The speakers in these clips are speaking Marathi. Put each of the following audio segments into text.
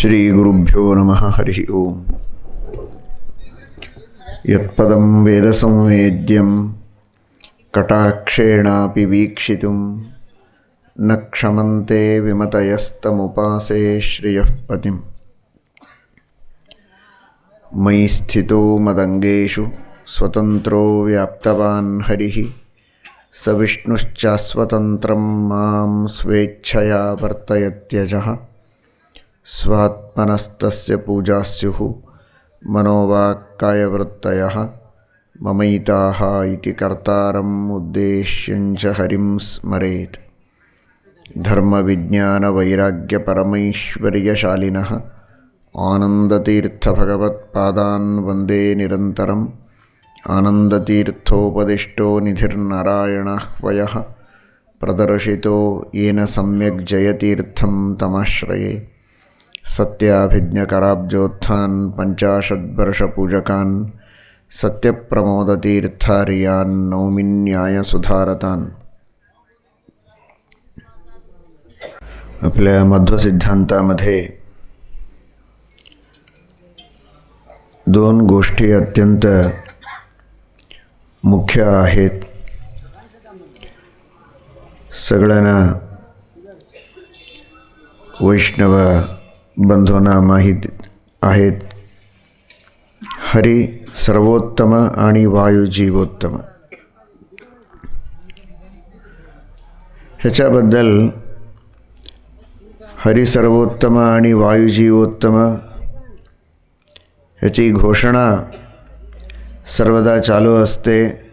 श्री गुरुभ्यो नमः। हरि ओम। यत्पदं वेदसंवेद्यं कटाक्षेणापि वीक्षितुं न क्षमन्ते विमतयस्तमुपासे श्रियः पतिम्। मयि स्थितो मदङ्गेषु स्वतन्त्रो व्याप्तवान् हरिः स विष्णुश्चास्वतन्त्रं मां स्वेच्छया वर्तयत्यजः। स्वात्मनस्तस्य पूजा स्युः मनोवाक्कायवृत्तयः ममैताः इति कर्तारम् उद्देश्यञ्च हरिं स्मरेत्। धर्मविज्ञानवैराग्यपरमैश्वर्यशालिनः आनन्दतीर्थभगवत्पादान् वन्दे निरन्तरम्। आनन्दतीर्थोपदिष्टो निधिर्नारायणः वयः प्रदर्शितो येन सम्यक् जयतीर्थं तमाश्रये। सत्याभिज्ञकराब्जोत्थान् पञ्चाशद्वर्षपूजकान् सत्यप्रमोदतीर्थार्यान् नौमिन्यायसुधारतान्। आपल्या मध्वसिद्धांतामध्ये दोन गोष्टी अत्यंत मुख्य आहेत. सगळ्यांना वैष्णव बंधूंना माहीत आहेत. हरी सर्वोत्तम आणि वायू जीवोत्तम. ह्याच्याबद्दल हरी सर्वोत्तम आणि वायू जीवोत्तम ह्याची घोषणा सर्वदा चालू असते.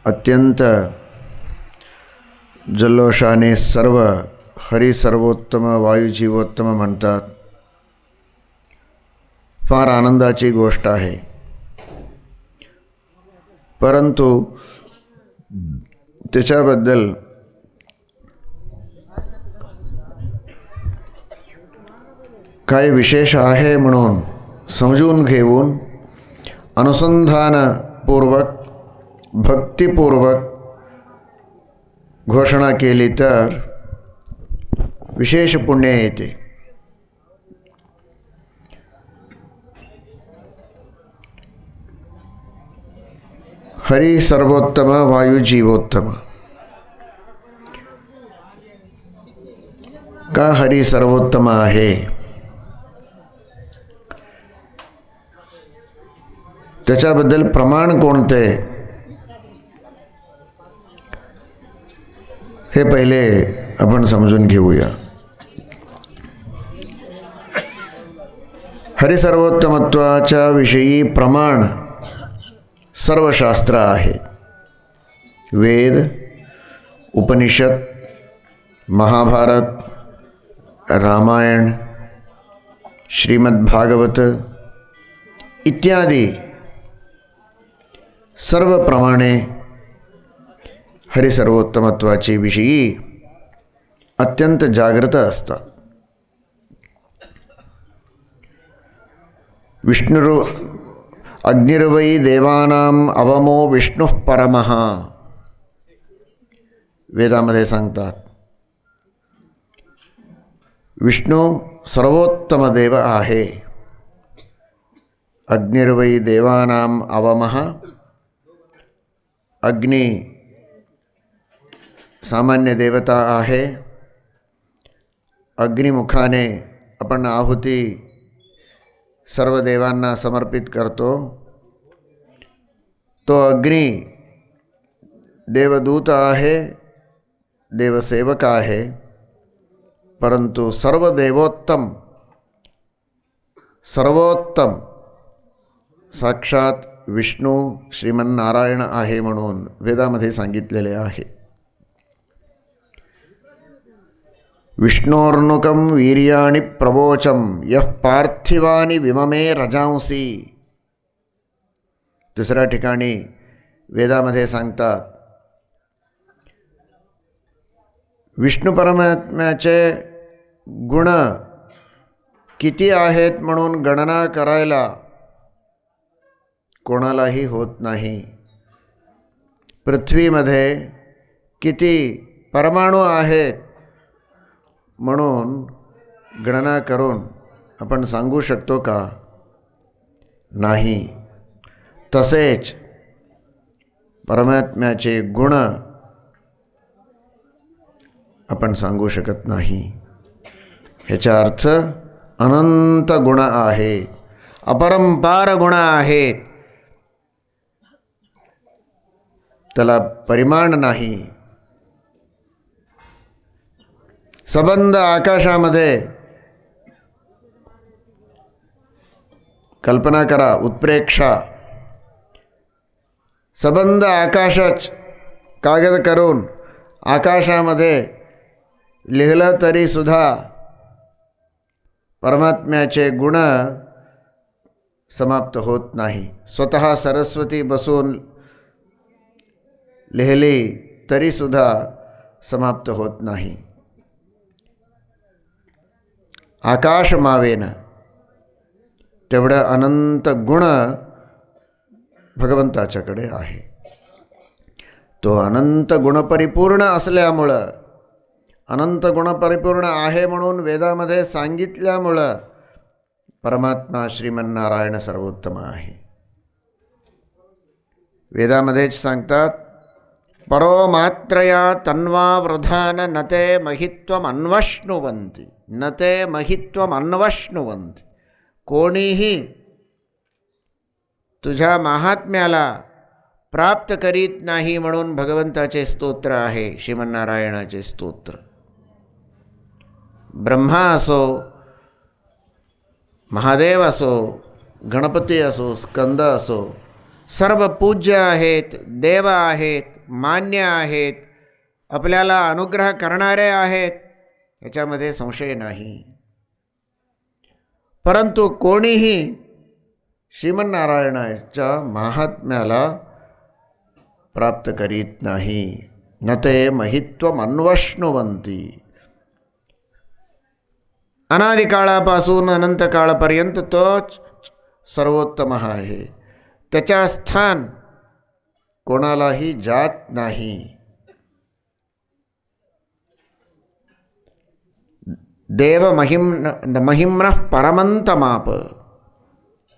अत्यंत जल्लोषाने सर्व हरी सर्वोत्तम वायू जीवोत्तम म्हणतात. फार आनंदाची गोष्ट आहे. परंतु त्याच्याबद्दल काय विशेष आहे म्हणून समजून घेऊन अनुसंधानपूर्वक भक्तिपूर्वक घोषणा केली तर विशेष पुण्य येते. हरी सर्वोत्तम वायू जीवोत्तम. का हरी सर्वोत्तम आहे? त्याच्याबद्दल प्रमाण कोणते हे पहिले आपण समजून घेऊया. हरिसर्वोत्तमत्वाच्या विषयी प्रमाण सर्व शास्त्र आहे. वेद, उपनिषद, महाभारत, रामायण, श्रीमद्भागवत इत्यादी सर्व प्रमाणे हरिसर्वोत्तमत्वाचे विषयी अत्यंत जागृत असतात. विष्णुरु अग्निर्वै देवानां अवमो विष्णुः परमः वेदामध्ये सांगतात. विष्णू सर्वोत्तम देव आहे. अग्निर्वै देवानां अवमः. अग्नि सामान्य देवता आहे. अग्निमुखाने आपण आहुती सर्व देवांना समर्पित करतो. तो अग्नि देवदूत आहे, देवसेवक आहे. परंतु सर्वोत्तम साक्षात विष्णू श्रीमन्नारायण आहे म्हणून वेदामध्ये सांगितलेले आहे. विष्णोर्नुकं वीर्याणि प्रवोचं यः पार्थिवानि विममे रजांसी. दुसऱ्या ठिकाणी वेदामध्ये सांगतात विष्णू परमात्म्याचे गुण किती आहेत म्हणून गणना करायला कोणालाही होत नाही. पृथ्वीमध्ये किती परमाणू आहेत म्हणून गणना करून आपण सांगू शकतो का? नाही. तसेच परमात्म्याचे गुण आपण सांगू शकत नाही. ह्याचा अर्थ अनंत गुण आहेत, अपरंपार गुण आहेत, त्याला परिमाण नाही. सबंध आकाशामध्ये कल्पना करा, उत्प्रेक्षा. सबंध आकाशच कागद करून आकाशामध्ये लिहिलं तरी सुद्धा परमात्म्याचे गुण समाप्त होत नाही. स्वतः सरस्वती बसून लिहिली तरी सुद्धा समाप्त होत नाही. आकाश मावेन तेवढं अनंत गुण भगवंताच्याकडे आहे. तो अनंत गुणपरिपूर्ण असल्यामुळं, अनंत गुणपरिपूर्ण आहे म्हणून वेदामध्ये सांगितल्यामुळं परमात्मा श्रीमन्नारायण सर्वोत्तम आहे. वेदामध्येच सांगतात, परो मात्रया तन्वा वृधान नते महित्वम अन्वश्नुवन्ति, नते महित्वम अन्वश्नुवन्ति. कोणीही तुझ्या महात्म्याला प्राप्त करीत नाही म्हणून भगवंताचे स्तोत्र आहे, श्रीमन्नारायणाचे स्तोत्र. ब्रह्मा असो, महादेव असो, गणपती असो, स्कंद असो, सर्व पूज्य आहेत, देव आहेत, मान्य आहेत, आपल्याला अनुग्रह करणारे आहेत, याच्यामध्ये संशय नाही. परंतु कोणीही श्रीमन्नारायणाच्या महात्म्याला प्राप्त करीत नाही. न ते महित्वम अन्वश्नुवन्ति. अनादिकाळापासून अनंतकाळापर्यंत तोच सर्वोत्तम आहे. त्याच्या स्थान कोणालाही जात नाही. देव महिम्नः परमंतमाप.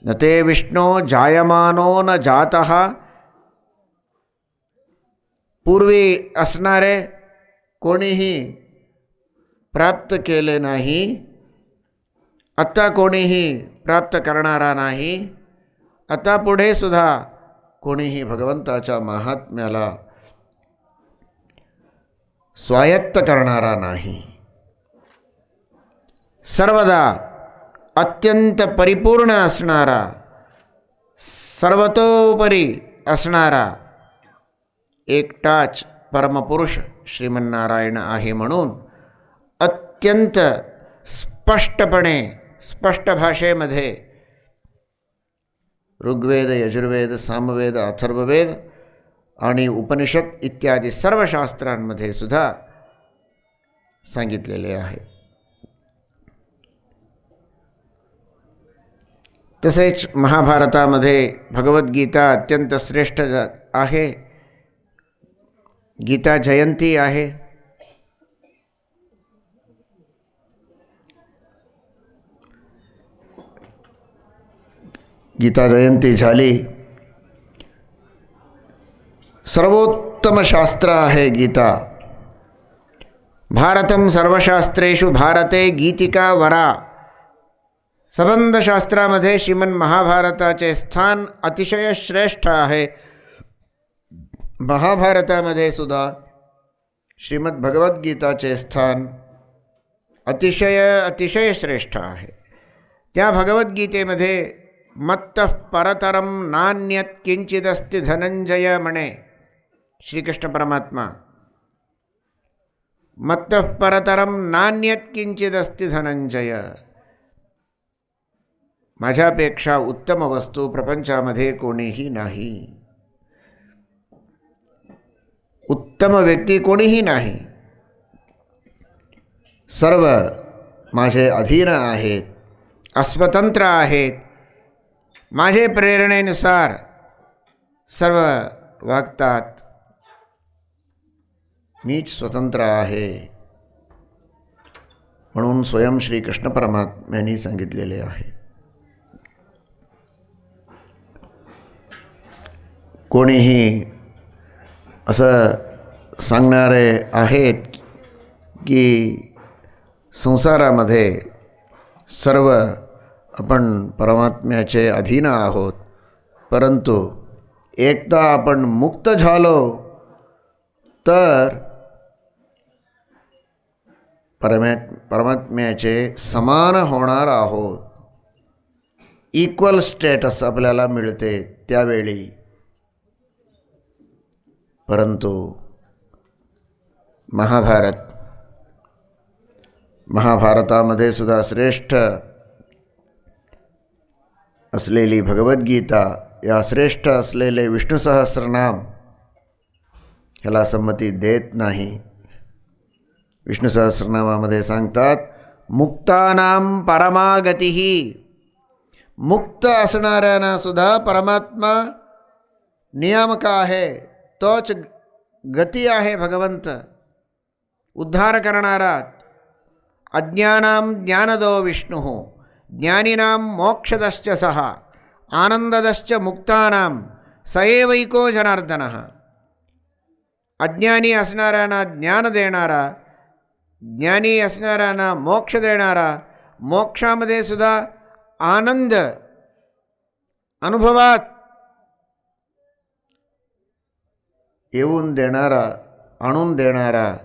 न ते विष्णो जायमानो न जातः. पूर्वी असणारे कोणीही प्राप्त केले नाही, आता कोणीही प्राप्त करणारा नाही, आता पुढे सुद्धा कोणीही भगवंताच्या महात्म्याला स्वायत्त करणारा नाही. सर्वदा अत्यंत परिपूर्ण असणारा, सर्वतोपरी असणारा एकटाच परमपुरुष श्रीमन्नारायण आहे. म्हणून अत्यंत स्पष्टपणे, स्पष्ट भाषेमध्ये ऋग्वेद, यजुर्वेद, सामवेद, अथर्ववेद आणि उपनिषद इत्यादी सर्व शास्त्रांमध्ये सुद्धा सांगितलेले आहे. तसेच महाभारतामध्ये भगवद्गीता अत्यंत श्रेष्ठ आहे. गीता जयंती आहे. गीता जयंती झाली. सर्वोत्तम शास्त्र आहे गीता. भारतम सर्वशास्त्रेषु भारते गीतिका वरा. सबंध शास्त्रामध्ये श्रीमन महाभारताचे स्थान अतिशय श्रेष्ठ आहे. महाभारतामध्ये सुद्धा श्रीमद भगवद्गीताचे स्थान अतिशय श्रेष्ठ आहे. त्या भगवद्गीतेमध्ये मत्तः परतरम नान्यत् किंचिदस्ति धनंजय म्हणे श्रीकृष्ण परमात्मा. मत्तः परतरम नान्यत् किंचिदस्ति धनंजय. माझ्यापेक्षा उत्तम वस्तू प्रपंचामध्ये कोणीही नाही, उत्तम व्यक्ती कोणीही नाही. सर्व माझे अधीन आहेत, अस्वतंत्र आहेत. माझे प्रेरणेनुसार सर्व वागतात. मीच स्वतंत्र आहे. म्हणून स्वयं श्रीकृष्ण परमात्म्यांनी सांगितलेले आहे. कोणीही असं सांगणारे आहेत की संसारामध्ये सर्व आपण परमात्म्याचे अधीन आहोत, परंतु एकदा आपण मुक्त झालो तर परमात्म्याचे समान होणार आहोत. इक्वल स्टेटस आपल्याला मिळते त्यावेळी. परंतु महाभारतामध्ये सुद्धा श्रेष्ठ असलेली भगवद्गीता, या श्रेष्ठ असलेले विष्णू सहस्रनाम ह्याला संमती देत नाही. विष्णू सहस्रनामामध्ये सांगतात, मुक्तानां परमागतिः. मुक्त असणाऱ्यांना सुद्धा परमात्मा नियामक आहे. तोच गती आहे भगवंत, उद्धार करणारा. अज्ञानां ज्ञानदो विष्णुः ज्ञानिनां मोक्षदश्च सः आनंददश्च मुक्तानां स एवैको जनार्दनः. अज्ञानी असणाऱ्यांना ज्ञान देणारा, ज्ञानी असणाऱ्यांना मोक्ष देणारा, मोक्षामध्ये सुद्धा आनंद अनुभवात येऊन देणारा, आणून देणारा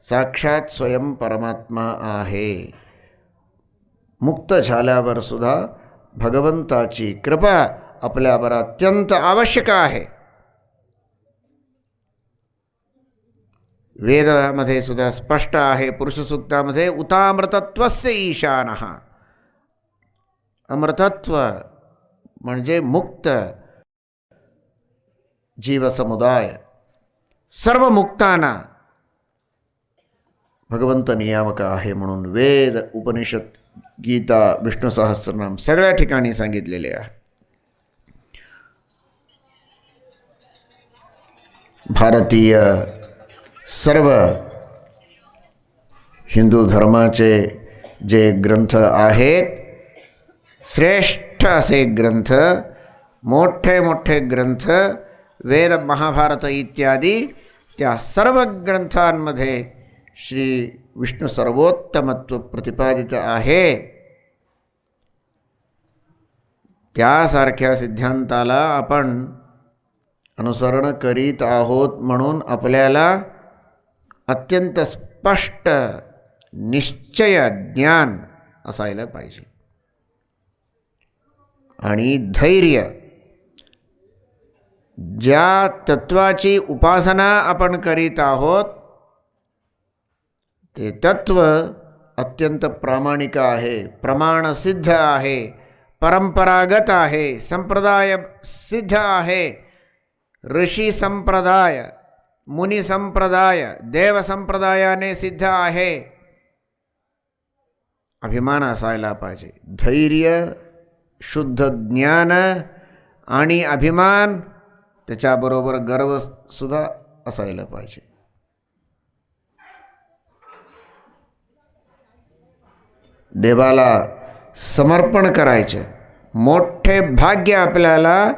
साक्षात स्वयं परमात्मा आहे. मुक्त झाल्यावर सुद्धा भगवंताची कृपा आपल्यावर अत्यंत आवश्यक आहे. वेदामध्ये सुद्धा स्पष्ट आहे, पुरुषसूक्तामध्ये, उतामृतत्वस्य ईशानः. अमृतत्व म्हणजे मुक्त जीवसमुदाय. सर्व मुक्तांना भगवंत नियामक आहे म्हणून वेद, उपनिषद, गीता, विष्णू सहस्रनाम सगळ्या ठिकाणी सांगितलेले आहे. भारतीय सर्व हिंदू धर्माचे जे ग्रंथ आहेत, श्रेष्ठ असे ग्रंथ, मोठे मोठे ग्रंथ, वेद, महाभारत इत्यादी, त्या सर्व ग्रंथांमध्ये श्री विष्णू सर्वोत्तमत्व प्रतिपादित आहे. त्यासारख्या सिद्धांताला आपण अनुसरण करीत आहोत म्हणून आपल्याला अत्यंत स्पष्ट निश्चय ज्ञान असायला पाहिजे. आणि धैर्य. ज्या तत्वाची उपासना आपण करीत आहोत ते तत्व अत्यंत प्रामाणिक आहे, प्रमाणसिद्ध आहे, परंपरागत आहे, संप्रदाय सिद्ध आहे. ऋषी संप्रदाय, मुनी संप्रदाय, देव संप्रदायाने सिद्ध आहे. अभिमान असायला पाहिजे. धैर्य, शुद्ध ज्ञान आणि अभिमान, त्याच्याबरोबर गर्व सुद्धा असायला पाहिजे. देवाला समर्पण करायचे मोठे भाग्य आपल्याला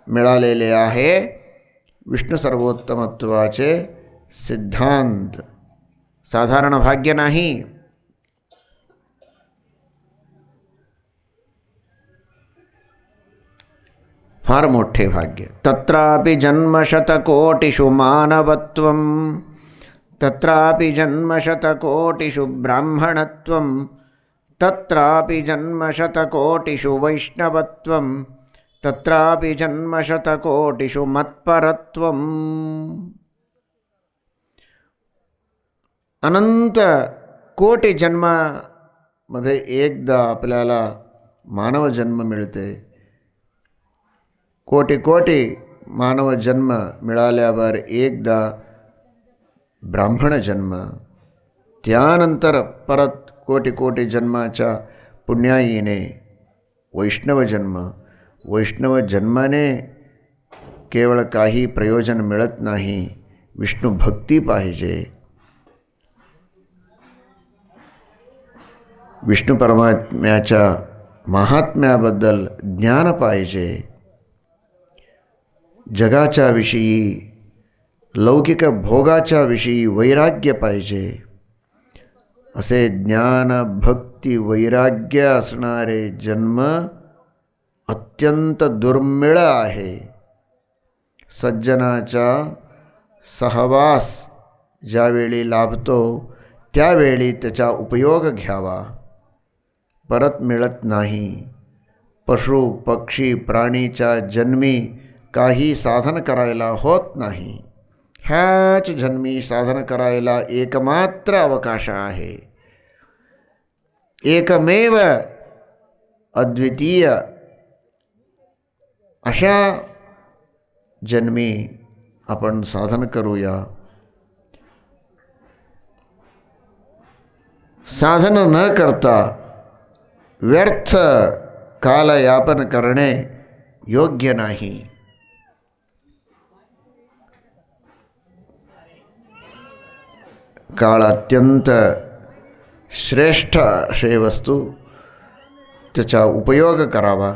मिळालेले आहे. विष्णू सर्वोत्तमत्वाचे सिद्धांत साधारण भाग्य नाही. फार मोठे भाग्य. तत्रापि जन्मशतकोटिषु मानवत्वं, तत्रापि जन्मशतकोटिषु ब्राह्मणत्वं, तत्रापि जन्मशतकोटिषु वैष्णवत्वं, तत्रापि जन्मशतकोटिषु मत्परत्वं. अनंत कोटी जन्मामध्ये एकदा आपल्याला मानव जन्म मिळते. कोटी कोटी मानव जन्म मिळाल्यावर एकदा ब्राह्मण जन्म, त्यानंतर परत कोटी कोटी जन्माच्या पुण्याईने वैष्णव जन्म. वैष्णव जन्माने केवळ काही प्रयोजन मिळत नाही, विष्णू भक्ती पाहिजे. विष्णू परमात्म्याच्या महात्म्याबद्दल ज्ञान पाहिजे. जगाच्या विषयी, लौकिक भोगाच्या विषयी वैराग्य पाहिजे. असे ज्ञान, भक्ती, वैराग्य असणारे जन्म अत्यंत दुर्मिळ आहे. सज्जनाचा सहवास ज्यावेळी लाभतो त्यावेळी त्याचा उपयोग घ्यावा, परत मिळत नाही. पशु पक्षी प्राणीच्या जन्मी काही साधन करायला होत नाही. ह्याच जन्मी साधन करायला एकमात्र अवकाश आहे. एकमेव अद्वितीय अशा जन्मी आपण साधन करूया. साधन न करता व्यर्थ कालयापन करणे योग्य नाही. काळ अत्यंत श्रेष्ठ असे वस्तू, त्याचा उपयोग करावा.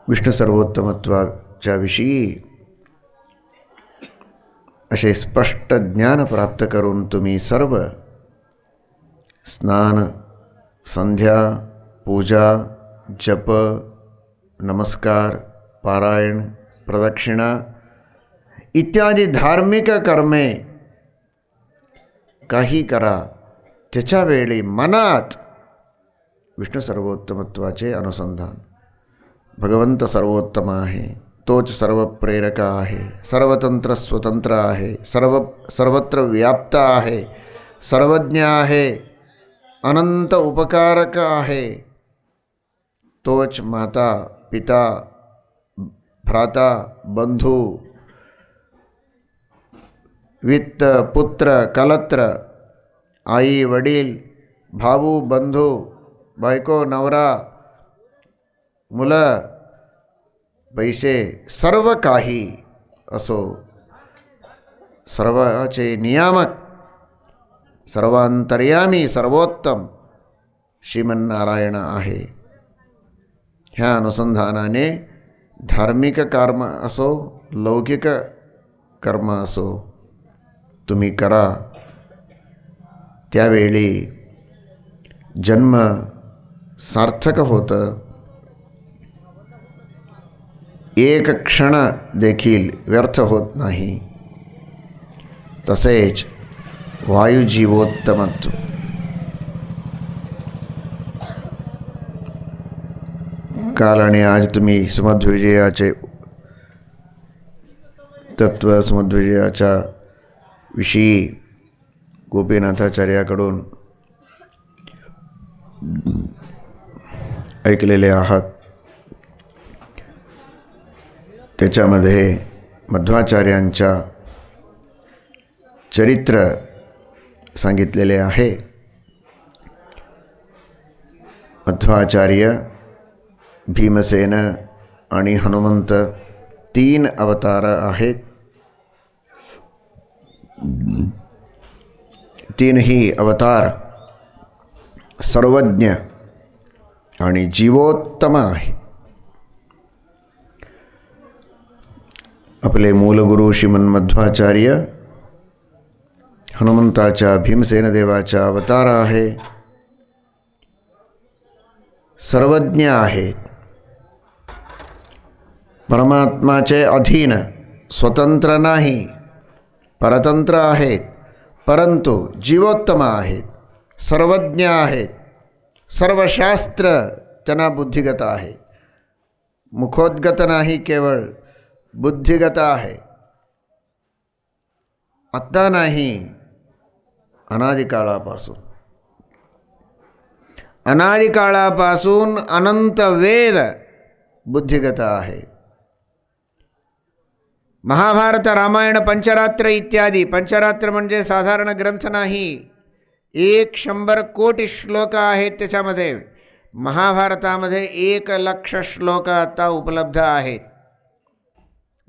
विष्णू सर्वोत्तमत्वाच्या विषयी असे स्पष्ट ज्ञान प्राप्त करून तुम्ही सर्व स्नान, संध्या, पूजा, जप, नमस्कार, पारायण, प्रदक्षिणा इत्यादी धार्मिक कर्मे काही करा. त्याच्या वेळी मनात विष्णू सर्वोत्तमत्वाचे अनुसंधान. भगवंत सर्वोत्तम आहे, तोच सर्व प्रेरक आहे, सर्वतंत्र स्वतंत्र आहे, सर्वत्र व्याप्त आहे, सर्वज्ञ आहे, अनंत उपकारक आहे. तोच माता, पिता, भ्राता, बंधू, वित्त, पुत्र, कलत्र, आई वडील, भाऊ बंधू, बायको नवरा, मुलं, पैसे, सर्व काही असो, सर्वाचे नियामक, सर्वांतर्यामी, सर्वोत्तम श्रीमन्नारायण आहे. ह्या अनुसंधानाने धार्मिक कर्म असो, लौकिक कर्म असो, तुम्ही करा. त्यावेळी जन्म सार्थक होतं. एक क्षण देखील व्यर्थ होत नाही. तसेच वायुजीवोत्तमत्व, काल आणि आज तुम्ही सुमध्विजयाचे तत्व, सुमध्विजयाच्या विषयी गोपीनाथाचार्याकडून ऐकलेले आहात. त्याच्यामध्ये मध्वाचार्यांच्या चरित्र सांगितलेले आहे. मध्वाचार्य, भीमसेन आणि हनुमंत 3 अवतार आहेत. 3ही अवतार सर्वज्ञ आणि जीवोत्तम आहे. आपले मूलगुरु श्रीमन्मध्वाचार्य हनुमंताच्या, भीमसेन देवाच्या अवतार आहे. सर्वज्ञ आहेत, परमात्माचे अधीन, स्वतंत्र नाही, परतंत्र आहेत, परंतु जीवोत्तम आहेत, सर्वज्ञ आहेत. सर्व शास्त्र त्यांना बुद्धिगत आहे. मुखोद्गत नाही, केवळ बुद्धिगत आहे. आत्ता नाही, अनादिकाळापासून, अनादिकाळापासून अनंत वेद बुद्धिगत आहे. महाभारत, रामायण, पंचरात्र इत्यादी. पंचरात्र म्हणजे साधारण ग्रंथ नाही, 100 कोटी श्लोक आहेत त्याच्यामध्ये. महाभारतामध्ये 1,00,000 श्लोक आता उपलब्ध आहेत.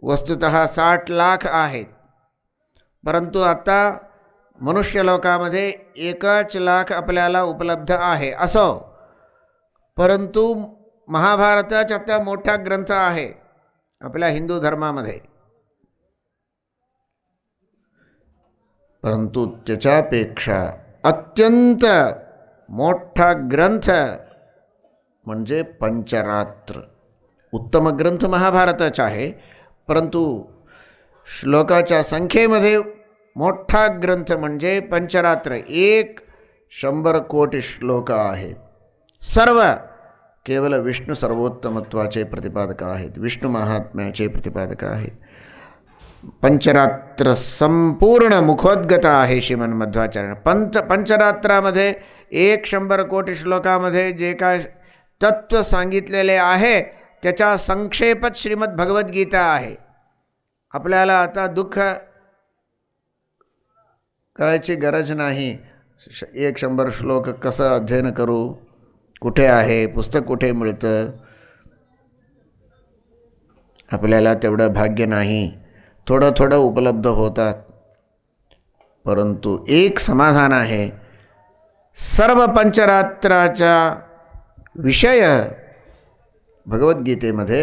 वस्तुतः 60 लाख आहेत, परंतु आता मनुष्य लोकामध्ये 1,00,000 आपल्याला उपलब्ध आहे असो, परंतु महाभारताचा त्या मोठा ग्रंथ आहे आपल्या हिंदू धर्मामध्ये, परंतु त्याच्यापेक्षा अत्यंत मोठा ग्रंथ म्हणजे पंचरात्र. उत्तम ग्रंथ महाभारताचा आहे, परंतु श्लोकाच्या संख्येमध्ये मोठा ग्रंथ म्हणजे पंचरात्र. 100 कोटी श्लोक आहेत. सर्व केवळ विष्णू सर्वोत्तमत्वाचे प्रतिपादक आहेत, विष्णू महात्म्याचे प्रतिपादक आहेत. पंचरात्र संपूर्ण मुखोद्गत आहे श्रीमन्मध्वाचार्य. पंचरात्रामध्ये 100 कोटी श्लोकामध्ये जे काय तत्व सांगितलेले आहे त्याचा संक्षेपच श्रीमद भगवद्गीता आहे. आपल्याला आता दुःख करायची गरज नाही. 100 श्लोक कसं अध्ययन करू, कुठे आहे पुस्तक, कुठे मिळतं, आपल्याला तेवढं भाग्य नाही. थोडं थोडं उपलब्ध होतात, परंतु एक समाधान आहे, सर्व पंचरात्राचा विषय भगवद्गीतेमध्ये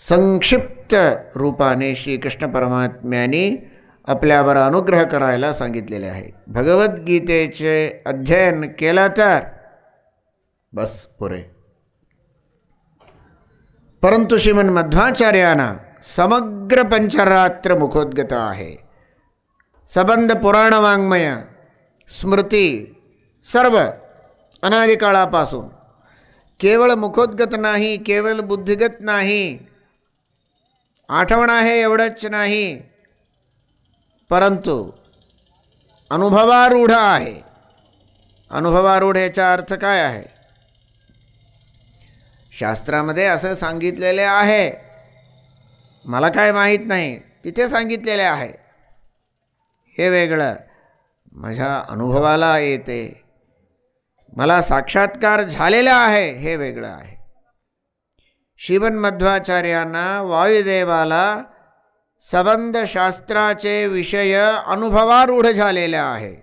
संक्षिप्त रूपाने श्रीकृष्ण परमात्म्यांनी आपल्यावर अनुग्रह करायला सांगितलेले आहे. भगवद्गीतेचे अध्ययन केला तर बस पुरे. परंतु श्रीमन्मध्वाचार्यांना समग्र पंचरात्र मुखोद्गत आहे. सबंध पुराण वाङ्मय स्मृती सर्व अनादिकाळापासून केवळ मुखोद्गत नाही, केवळ बुद्धिगत नाही, आठवण आहे एवढंच नाही, परंतु अनुभवारूढ आहे. अनुभवारूढ याचा अर्थ काय आहे? शास्त्रामध्ये असं सांगितलेले आहे, मला काय माहीत नाही, तिथे सांगितलेले आहे, हे वेगळं. माझ्या अनुभवाला येते, मला साक्षात्कार झालेला आहे, हे वेगळं आहे. श्रीमन्मध्वाचार्यांना वायुदेवाला सबंध शास्त्राचे विषय अनुभवारूढ झालेले आहे,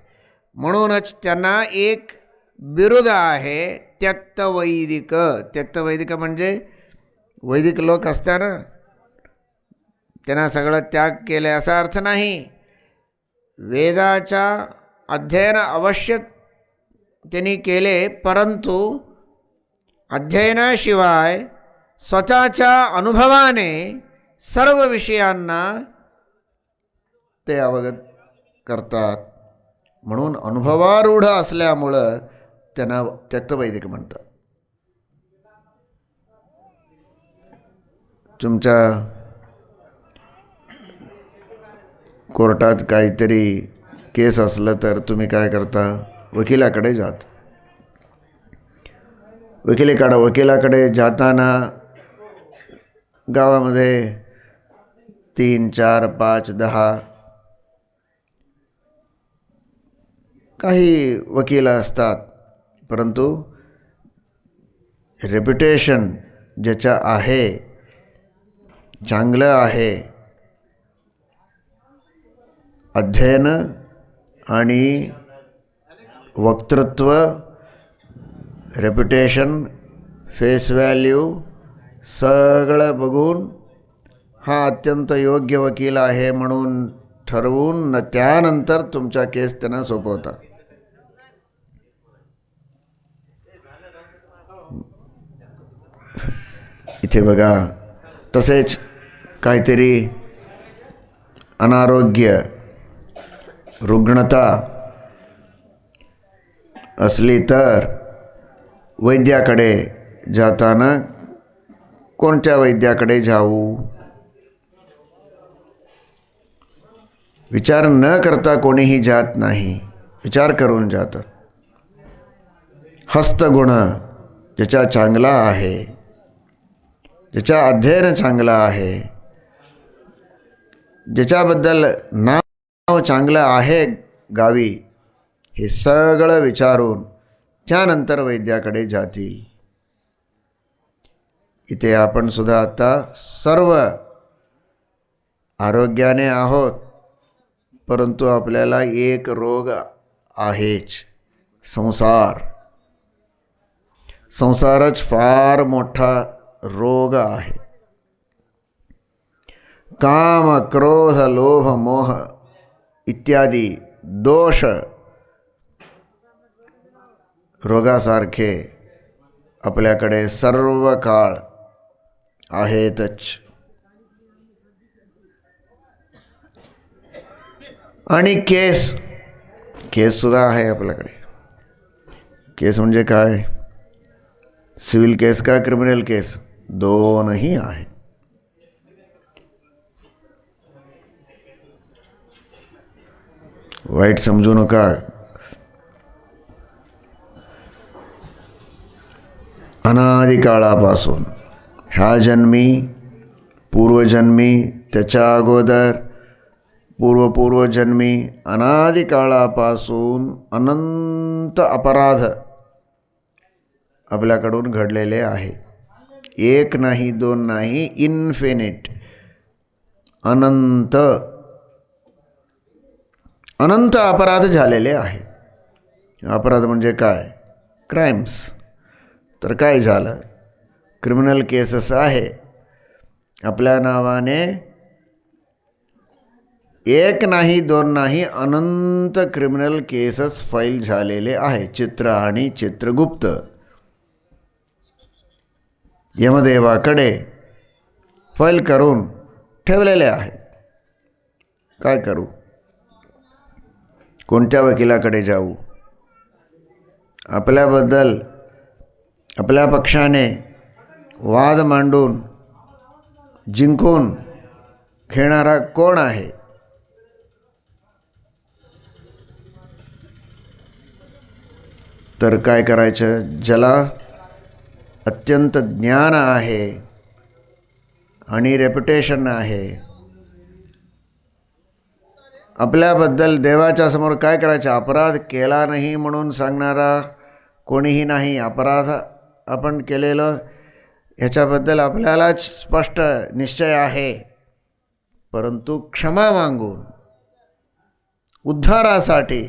म्हणूनच त्यांना एक बिरुद आहे, त्यक्तवैदिक. त्यक्तवैदिक म्हणजे वैदिक लोक असताना त्यांना सगळं त्याग केले असा अर्थ नाही. वेदाचा अध्ययन अवश्य त्यांनी केले, परंतु अध्ययनाशिवाय स्वतःच्या अनुभवाने सर्व विषयांना ते अवगत करतात, म्हणून अनुभवारूढ असल्यामुळं त्यांना त्यक्तवैदिक म्हणतात. तुमच्या कोर्टात काहीतरी केस असलं तर तुम्ही काय करता? वकिलाकडे जात. वकिलाकडे जाताना गावामध्ये 3, 4, 5, 10 काही वकील असतात, परंतु रेप्युटेशन ज्याचं आहे, चांगलं आहे, अध्ययन आणि वक्तृत्व, रेप्युटेशन, फेस व्हॅल्यू सगळं बघून हा अत्यंत योग्य वकील आहे म्हणून ठरवून त्यानंतर तुमचा केस त्यांना सोपवतात. इथे बघा, तसेच काहीतरी अनारोग्य, रुग्णता असली तर वैद्याकडे जाताना कोणत्या वैद्याकडे जाऊ विचार न करता कोणीही जात नाही, विचार करून जातात. हस्तगुण ज्याचा चांगला आहे, ज्याचा अध्ययन चांगला आहे, ज्याच्याबद्दल नाव चांगलं आहे गावी, हे सगळं विचारून त्यानंतर वैद्याकडे जातील. इथे आपण सुद्धा आता सर्व आरोग्याने आहोत, परंतु आपल्याला एक रोग आहेच, संसार. संसारच फार मोठा रोग आहे. काम, क्रोध, लोभ, मोह इत्यादी दोष रोगासारखे आपल्याकडे सर्व काळ आहेतच. आणि केस सुद्धा आहे आपल्याकडे. केस म्हणजे काय? सिव्हिल केस का क्रिमिनल केस? दोनही आहे. वाईट समजू नका. अनादिकाळापासून ह्या जन्मी, पूर्वजन्मी, त्याच्या अगोदर, पूर्वजन्मी, अनादिकाळापासून अनंत अपराध आपल्याकडून घडलेले आहे. एक नाही, दोन नाही, इन्फिनिट, अनंत अपराध झालेले आहे. अपराध म्हणजे काय? क्राइम्स. तर काय झालं? क्रिमिनल केसेस आहे. आपल्या नावाने एक नाही, दोन नाही, अनंत क्रिमिनल केसेस फाईल झालेले आहे. चित्र आणि चित्रगुप्त यमदेवाकडे फाईल करून ठेवलेले आहे. काय करू? कोणत्या वकिलाकडे जाऊ? आपल्याबद्दल आपल्या पक्षाने वाद मांडून जिंकून खेळणारा कोण आहे? तर काय करायचं? ज्याला अत्यंत ज्ञान आहे आणि रेप्युटेशन आहे, आपल्याबद्दल देवाच्या समोर काय करायचं? अपराध केला नाही म्हणून सांगणारा कोणीही नाही. अपराध आपण केलेलं ह्याच्याबद्दल आपल्यालाच स्पष्ट निश्चय आहे, परंतु क्षमा मागून उद्धारासाठी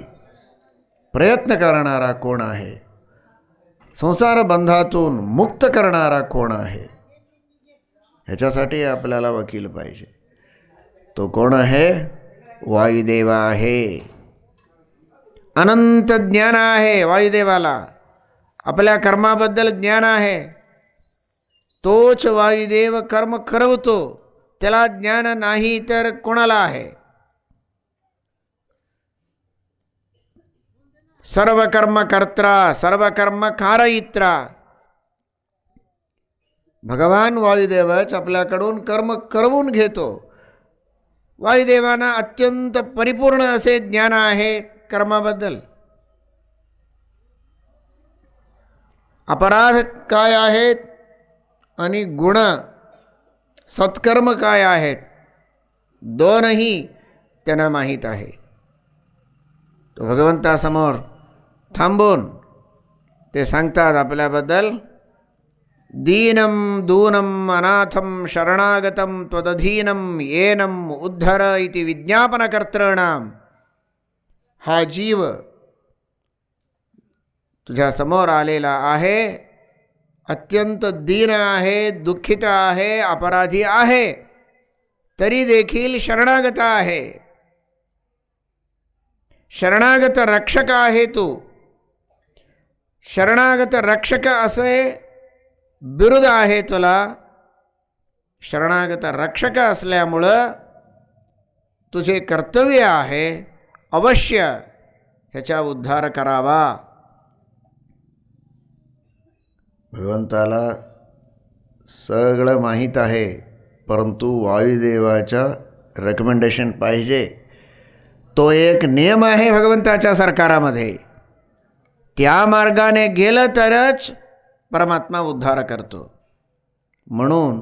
प्रयत्न करणारा कोण आहे? संसार बंधातून मुक्त करणारा कोण आहे? ह्याच्यासाठी आपल्याला वकील पाहिजे. तो कोण आहे? वायुदेवा आहे. अनंत ज्ञान आहे वायुदेवाला. आपल्या कर्माबद्दल ज्ञान आहे. तोच वायुदेव कर्म करवतो. त्याला ज्ञान नाही तर कोणाला आहे? सर्व कर्म कर्ता, सर्व कर्म कारयित्रा. भगवान वायुदेवच आपल्याकडून कर्म करवून घेतो. वायुदेवांना अत्यंत परिपूर्ण असे ज्ञान आहे कर्माबद्दल. अपराध काय आहेत आणि गुण सत्कर्म काय आहेत, दोनही त्यांना माहीत आहे. तो भगवंतासमोर थांबून ते सांगतात आपल्याबद्दल, दीनं दूनं अनाथं शरणागतं त्वदधीनं येनं उद्धर इति विज्ञापनकर्तॄणाम. हा जीव तुझ्या समोर आलेला आहे, अत्यंत दीन आहे, दुःखित आहे, अपराधी आहे, तरी देखील शरणागत आहे. शरणागत रक्षक आहे तू. शरणागत रक्षक असे बिरुद आहे तुला. शरणागत रक्षक असल्यामुळं तुझे कर्तव्य आहे अवश्य ह्याचा उद्धार करावा. भगवंताला सगळं माहीत आहे, परंतु वायुदेवाचा रेकमेंडेशन पाहिजे. तो एक नियम आहे भगवंताच्या सरकारामध्ये. त्या मार्गाने गेलं तरच परमात्मा उद्धार करतो. म्हणून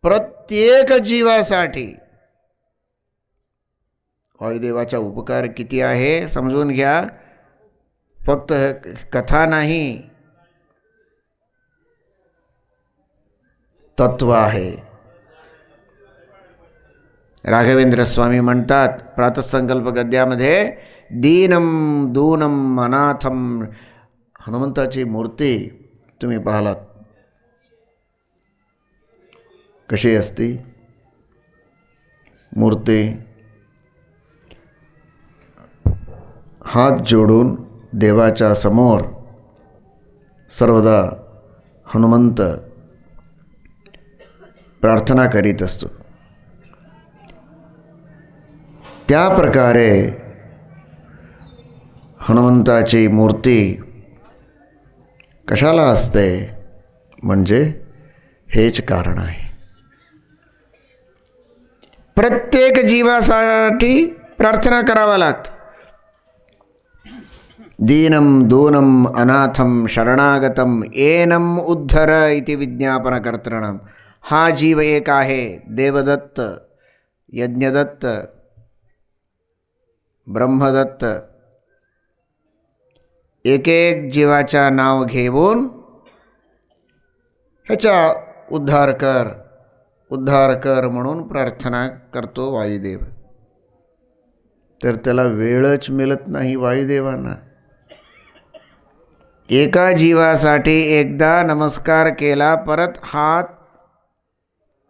प्रत्येक जीवासाठी वायुदेवाचा उपकार किती आहे समजून घ्या. फक्त कथा नाही, तत्व आहे. राघवेंद्र स्वामी म्हणतात प्रातःसंकल्प गद्यामध्ये, दीनम दूनम अनाथम. हनुमंताची मूर्ती तुम्ही पाहिलात कशी असती मूर्ती? हात जोडून देवाच्या समोर सर्वदा हनुमंत प्रार्थना करीत असतो. त्या प्रकारे हनुमंताची मूर्ती कशाला असते म्हणजे हेच कारण आहे. प्रत्येक जीवासाठी प्रार्थना करावा लागते. दीनम दूनम अनाथम शरणागतम येनम उद्धर इति विज्ञापनकर्तृणाम. हा जीव एक आहे, देवदत्त, यज्ञदत्त, ब्रह्मदत्त. एक एक जीवाचा नाव घेऊन ह्याचा उद्धार कर म्हणून प्रार्थना करतो वायुदेव. तर त्याला वेळच मिळत नाही वायुदेवांना. एका जीवासाठी एकदा नमस्कार केला, परत हात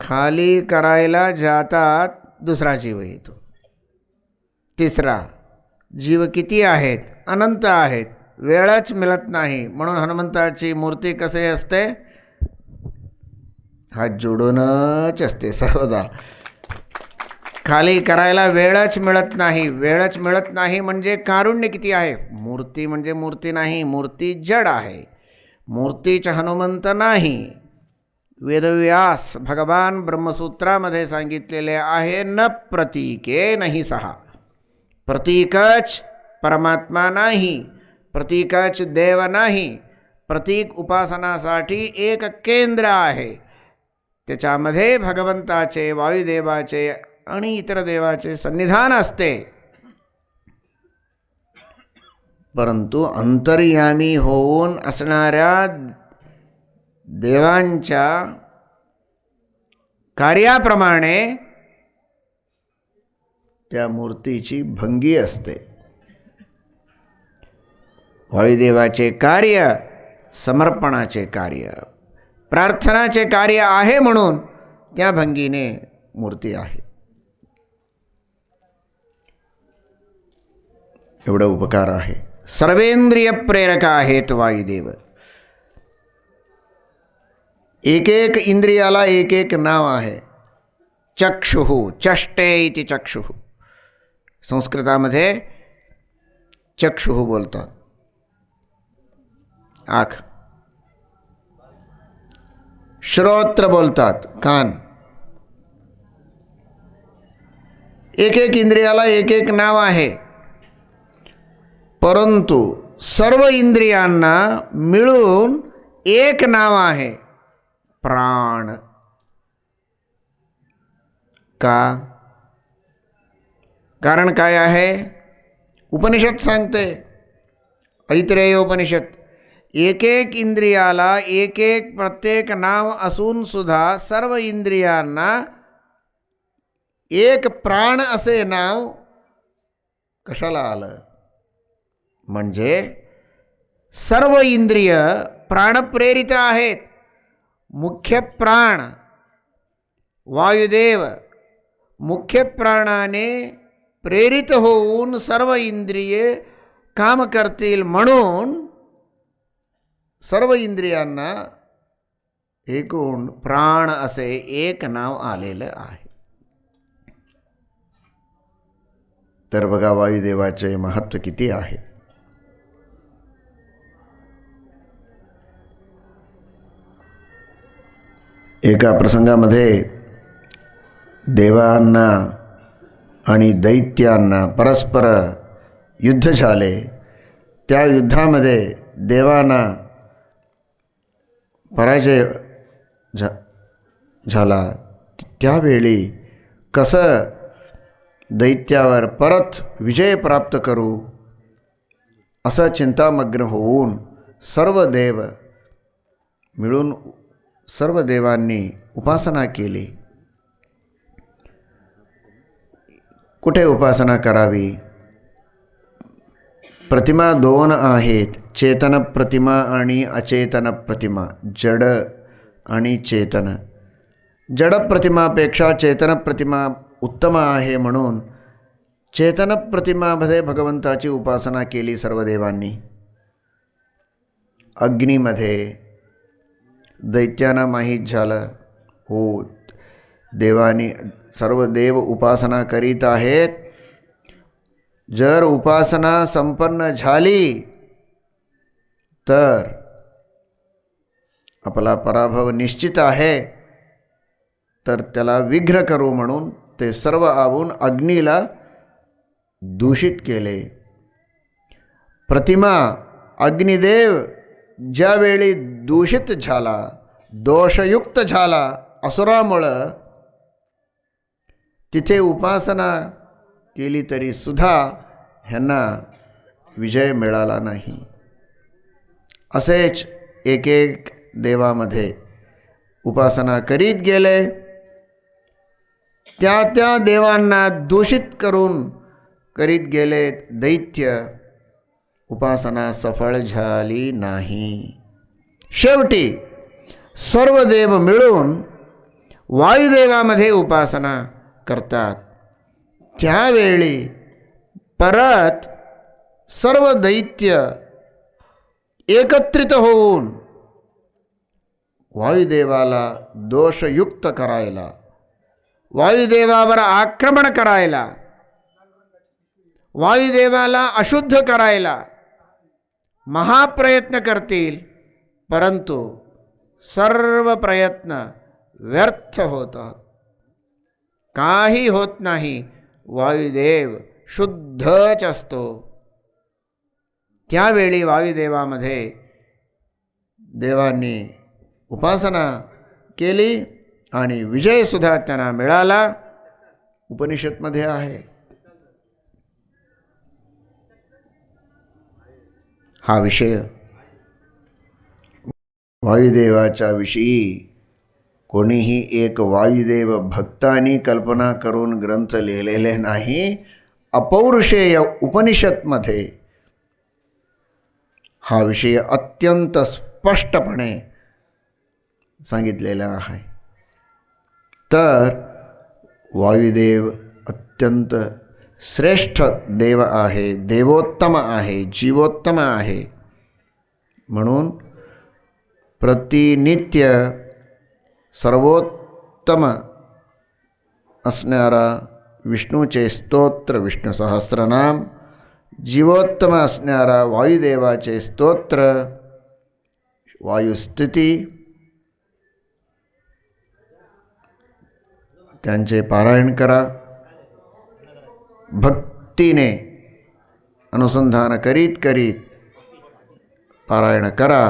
खाली करायला जातात, दुसरा जीव येतो, तिसरा. जीव किती आहेत? अनंत आहेत, वेळच मिळत नाही. म्हणून हनुमंताची मूर्ती कसे असते? हात जोडूनच असते सर्वदा. खाली करायला वेळच मिळत नाही. वेळच मिळत नाही म्हणजे कारुण्य किती आहे? मूर्ती म्हणजे मूर्ती नाही, मूर्ती जड आहे, मूर्तीचा हनुमंत नाही. वेदव्यास भगवान ब्रह्मसूत्रामध्ये सांगितलेले आहे, न प्रतीके नाही सहा. प्रतीकच परमात्मा नाही, प्रतीकच देव नाही. प्रतीक उपासनासाठी एक केंद्र आहे, त्याच्यामध्ये भगवंताचे, वायुदेवाचे आणि इतर देवाचे सन्निधान असते. परंतु अंतर्यामी होऊन असणाऱ्या देवांच्या कार्याप्रमाणे त्या मूर्तीची भंगी असते. वायुदेवाचे कार्य समर्पणाचे कार्य, प्रार्थनाचे कार्य आहे, म्हणून त्या भंगीने मूर्ती आहे. एवढा उपकार आहे. सर्वेंद्रिय प्रेरक आहेत वायुदेव. एक एक इंद्रियाला एक एक नाव आहे. चक्षुः, चष्टे इति चक्षुः. संस्कृतामध्ये चक्षुः बोलतात, आँख. श्रोत्र बोलतात, कान. एक एक इंद्रियाला एक एक नाव आहे, परंतु सर्व इंद्रियांना मिळून एक नाव आहे, प्राण. का? कारण काय आहे? उपनिषद सांगते, ऐतरेय उपनिषद, एक एक इंद्रियाला एक एक प्रत्येक नाव असून सुद्धा सर्व इंद्रियांना एक प्राण असे नाव कशाला आलं? म्हणजे सर्व इंद्रिय प्राणप्रेरित आहेत. मुख्य प्राण वायुदेव मुख्य प्राणाने प्रेरित होऊन सर्व इंद्रिये काम करतील, म्हणून सर्व इंद्रियांना एकूण प्राण असे एक नाव आलेलं आहे. तर बघा वायुदेवाचे महत्त्व किती आहे. एका प्रसंगामध्ये देवांना आणि दैत्यांना परस्पर युद्ध झाले. त्या युद्धामध्ये देवांना पराजय झाला. त्यावेळी कसं दैत्यावर परत विजय प्राप्त करू असं चिंतामग्न होऊन सर्व देव मिळून सर्व देवांनी उपासना केली. कुठे उपासना करावी? प्रतिमा दोन आहेत, चेतन प्रतिमा आणि अचेतन प्रतिमा, जड आणि चेतन. जड प्रतिमापेक्षा चेतन प्रतिमा उत्तम आहे, म्हणून चेतन प्रतिमामध्ये भगवंताची उपासना केली सर्व देवांनी. अग्नीमध्ये दैत्यांना माहीत झालं, हो देवानी सर्व देव उपासना करीत आहेत, जर उपासना संपन्न झाली तर आपला पराभव निश्चित आहे, तर त्याला विघ्न करू म्हणून ते सर्व आवून अग्नीला दूषित केले. प्रतिमा अग्निदेव ज्यावेळी दूषित झाला, दोषयुक्त झाला असुरामुळं, तिथे उपासना केली तरी सुद्धा ह्यांना विजय मिळाला नाही. असेच एक एक देवामध्ये उपासना करीत गेले, त्या त्या देवांना दूषित करून करीत गेले दैत्य, उपासना सफळ झाली नाही. शेवटी सर्व देव मिळून वायुदेवामध्ये उपासना करतात. त्यावेळी परत सर्व दैत्य एकत्रित होऊन वायुदेवाला दोषयुक्त करायला, वायुदेवावर आक्रमण करायला, वायुदेवाला अशुद्ध करायला महाप्रयत्न करतील, परंतु सर्व प्रयत्न व्यर्थ होतात, काही होत नाही. वायुदेव शुद्धच असतो. त्यावेळी वायुदेवामध्ये देवांनी उपासना केली आणि विजयसुद्धा त्यांना मिळाला. उपनिषदमध्ये आहे हा विषय. वायुदेवाच्या विषयी कोणीही एक वायुदेव भक्तांनी कल्पना करून ग्रंथ लिहिलेले नाही. अपौरुषेय उपनिषदमध्ये हा विषय अत्यंत स्पष्टपणे सांगितलेला आहे. तर वायुदेव अत्यंत श्रेष्ठ देव आहे, देवोत्तम आहे, जीवोत्तम आहे. म्हणून प्रतिनित्य सर्वोत्तम असणारा विष्णूचे स्तोत्र विष्णू सहस्रनाम, जीवोत्तम असणारा वायुदेवाचे स्तोत्र वायुस्तुती, त्यांचे पारायण करा. भक्तीने अनुसंधान करीत करीत पारायण करा.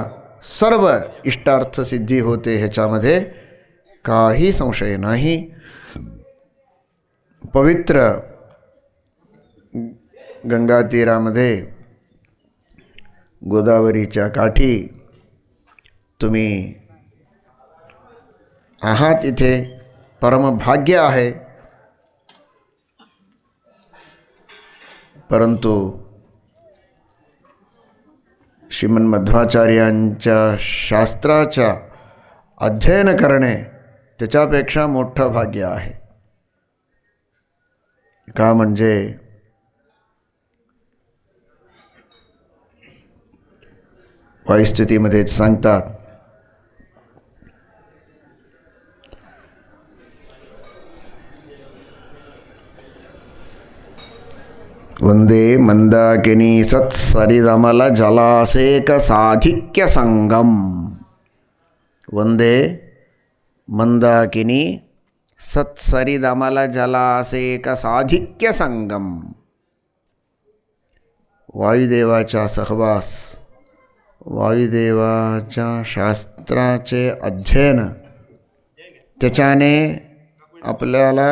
सर्व इष्टार्थ सिद्धी होते, ह्याच्यामध्ये काही संशय नाही. पवित्र गंगा तीरामध्ये गोदावरीच्या काठी तुम्ही आहात, इथे परमभाग्य आहे. परंतु श्रीमन्मध्वाचार्यांच्या शास्त्राच्या अध्ययन करणे त्याच्यापेक्षा मोठं भाग्य आहे. का म्हणजे वायुस्थितीमध्ये सांगतात, वंदे मंदाकिनी सत्सरिदमल जलासेक साधिक्य संगम. वंदे मंदाकिनी सत्सरिदमल जलासेक साधिक्य संगम. वायुदेवाचा सहवास, वायुदेवाच्या शास्त्राचे अध्ययन, त्याच्याने आपल्याला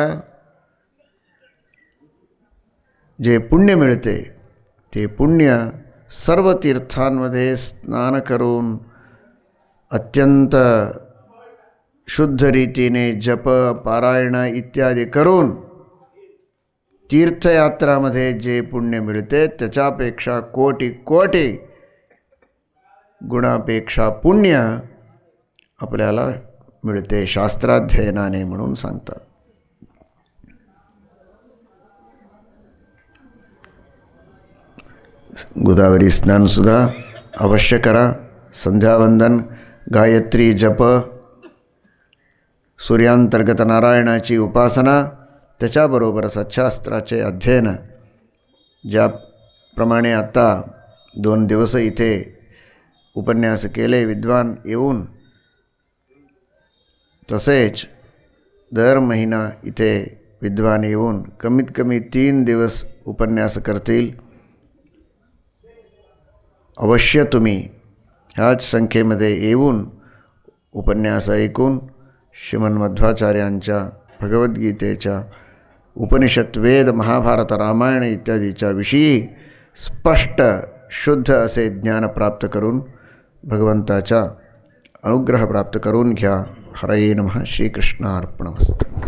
जे पुण्य मिळते, ते पुण्य सर्व तीर्थांमध्ये स्नान करून अत्यंत शुद्ध रीतीने जप पारायण इत्यादी करून तीर्थयात्रामध्ये जे पुण्य मिळते त्याच्यापेक्षा कोटी कोटी गुणापेक्षा पुण्य आपल्याला मिळते शास्त्राध्ययनाने म्हणून सांगतात. गोदावरी स्नानसुद्धा अवश्य करा. संध्यावंदन, गायत्री जप, सूर्यांतर्गत नारायणाची उपासना, त्याच्याबरोबर सच्छास्त्राचे अध्ययन. ज्याप्रमाणे आत्ता 2 दिवस इथे उपन्यास केले विद्वान येऊन, तसेच दर महिना इथे विद्वान येऊन कमीत कमी 3 दिवस उपन्यास करतील. अवश्य तुम्ही ह्याच संख्येमध्ये येऊन उपन्यास ऐकून श्रीमन्मध्वाचार्यांच्या भगवद्गीतेच्या, उपनिषद, वेद, महाभारत, रामायण इत्यादीच्या विषयी स्पष्ट शुद्ध असे ज्ञान प्राप्त करून भगवंताचा अनुग्रह प्राप्त करून घ्या. हरये नमः. श्रीकृष्णार्पणमस्तु.